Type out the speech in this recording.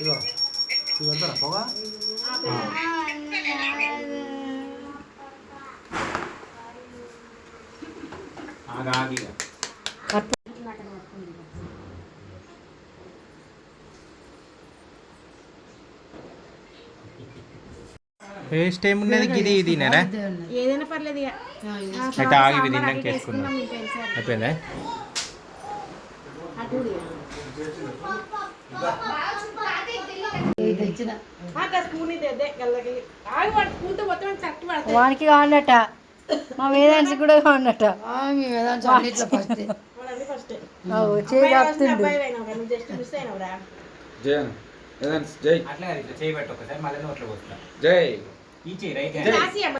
ఇగో ఇది పెడతారా పొగ పేస్ట్ ఏమున్నది గిది తినారా ఏదైనా పర్లేదు ఇక అయితే ఆగి ఇది తిన్నాక వేసుకుందాం అయిపోయిందా వానికి కావాలట మా వేదాంశి కూడా కావాలట జై జై